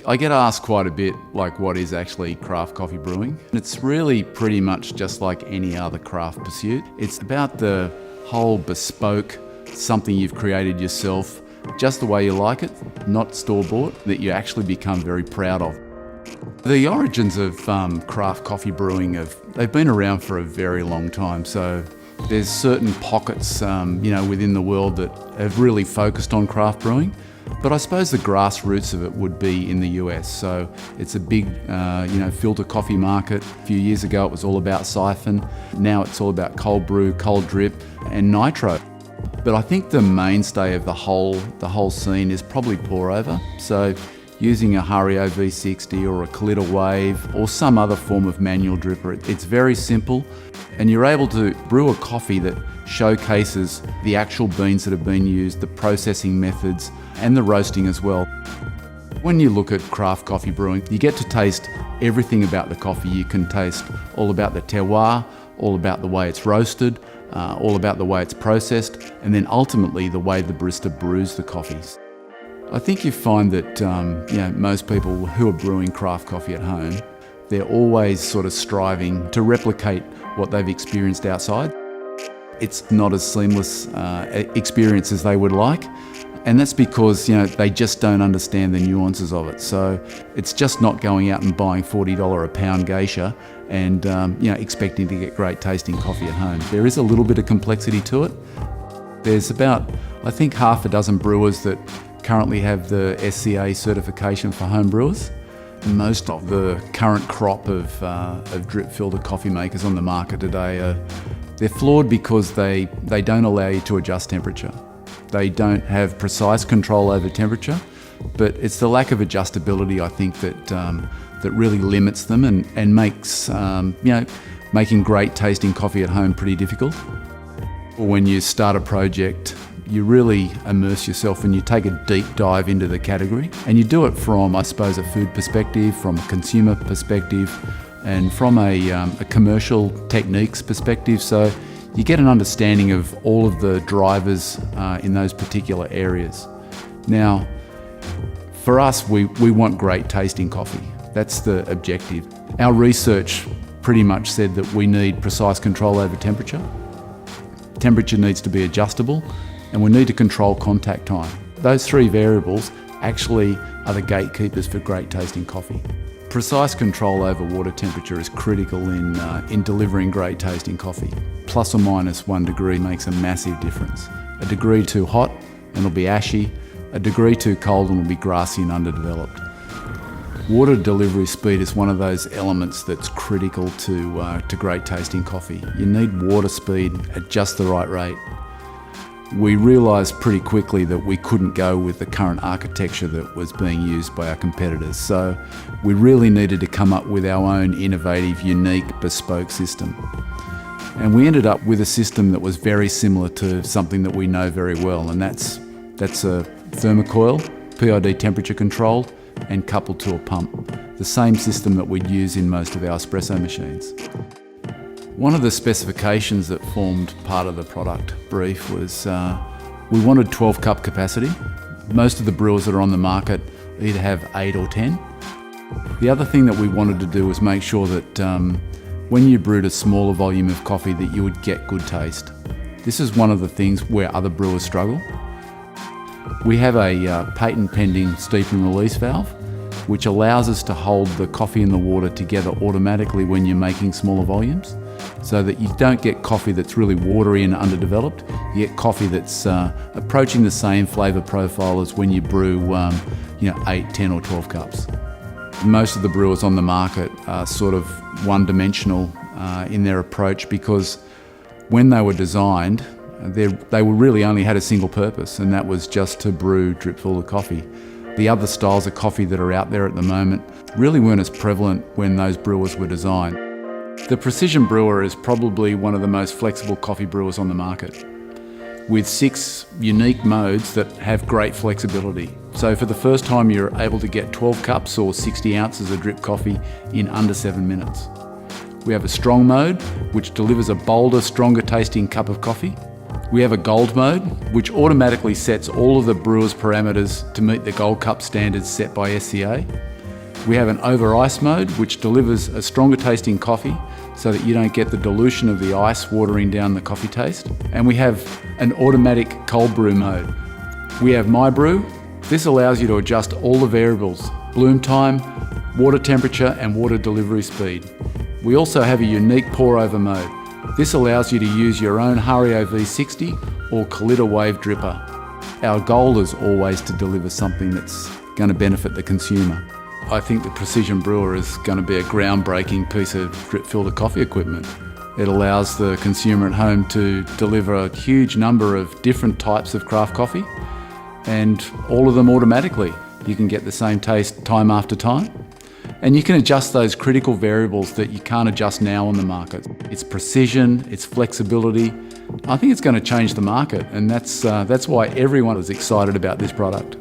I get asked quite a bit, like, what is actually craft coffee brewing? It's really pretty much just like any other craft pursuit. It's about the whole bespoke, something you've created yourself, just the way you like it, not store-bought, that you actually become very proud of. The origins of craft coffee brewing they've been around for a very long time. So there's certain pockets, within the world that have really focused on craft brewing. But I suppose the grassroots of it would be in the US. So it's a big, filter coffee market. A few years ago, it was all about siphon. Now it's all about cold brew, cold drip, and nitro. But I think the mainstay of the whole scene is probably pour over. So using a Hario V60 or a Kalita Wave or some other form of manual dripper. It's very simple, and you're able to brew a coffee that showcases the actual beans that have been used, the processing methods, and the roasting as well. When you look at craft coffee brewing, you get to taste everything about the coffee. You can taste all about the terroir, all about the way it's roasted, all about the way it's processed, and then ultimately the way the barista brews the coffees. I think you find that most people who are brewing craft coffee at home, they're always sort of striving to replicate what they've experienced outside. It's not as seamless experience as they would like, and that's because they just don't understand the nuances of it. So it's just not going out and buying $40 a pound geisha and expecting to get great tasting coffee at home. There is a little bit of complexity to it. There's about, I think, half a dozen brewers that currently have the SCA certification for home brewers. Most of the current crop of drip filter coffee makers on the market today they're flawed because they don't allow you to adjust temperature. They don't have precise control over temperature, but it's the lack of adjustability, I think, that really limits them and makes making great tasting coffee at home pretty difficult. When you start a project, you really immerse yourself and you take a deep dive into the category, and you do it from, I suppose, a food perspective, from a consumer perspective, and from a commercial techniques perspective. So you get an understanding of all of the drivers in those particular areas. Now, for us, we want great tasting coffee. That's the objective. Our research pretty much said that we need precise control over temperature. Temperature needs to be adjustable, and we need to control contact time. Those three variables actually are the gatekeepers for great tasting coffee. Precise control over water temperature is critical in delivering great tasting coffee. Plus or minus 1 degree makes a massive difference. A degree too hot and it'll be ashy. A degree too cold and it'll be grassy and underdeveloped. Water delivery speed is one of those elements that's critical to great tasting coffee. You need water speed at just the right rate. We realised pretty quickly that we couldn't go with the current architecture that was being used by our competitors. So we really needed to come up with our own innovative, unique, bespoke system. And we ended up with a system that was very similar to something that we know very well, and that's a thermocoil, PID temperature controlled, and coupled to a pump. The same system that we'd use in most of our espresso machines. One of the specifications that formed part of the product brief was we wanted 12 cup capacity. Most of the brewers that are on the market either have 8 or 10. The other thing that we wanted to do was make sure that when you brewed a smaller volume of coffee that you would get good taste. This is one of the things where other brewers struggle. We have a patent pending steep and release valve, which allows us to hold the coffee and the water together automatically when you're making smaller volumes, so that you don't get coffee that's really watery and underdeveloped. You get coffee that's approaching the same flavour profile as when you brew 8, 10 or 12 cups. Most of the brewers on the market are sort of one-dimensional in their approach, because when they were designed, they were really only had a single purpose, and that was just to brew drip filter coffee. The other styles of coffee that are out there at the moment really weren't as prevalent when those brewers were designed. The Precision Brewer is probably one of the most flexible coffee brewers on the market, with 6 unique modes that have great flexibility. So for the first time, you're able to get 12 cups or 60 ounces of drip coffee in under 7 minutes. We have a strong mode, which delivers a bolder, stronger tasting cup of coffee. We have a gold mode, which automatically sets all of the brewer's parameters to meet the gold cup standards set by SCA. We have an over ice mode, which delivers a stronger tasting coffee so that you don't get the dilution of the ice watering down the coffee taste. And we have an automatic cold brew mode. We have My Brew. This allows you to adjust all the variables: bloom time, water temperature, and water delivery speed. We also have a unique pour over mode. This allows you to use your own Hario V60 or Kalita Wave dripper. Our goal is always to deliver something that's going to benefit the consumer. I think the Precision Brewer is going to be a groundbreaking piece of drip filter coffee equipment. It allows the consumer at home to deliver a huge number of different types of craft coffee, and all of them automatically. You can get the same taste time after time. And you can adjust those critical variables that you can't adjust now on the market. It's precision, it's flexibility. I think it's going to change the market, and that's why everyone is excited about this product.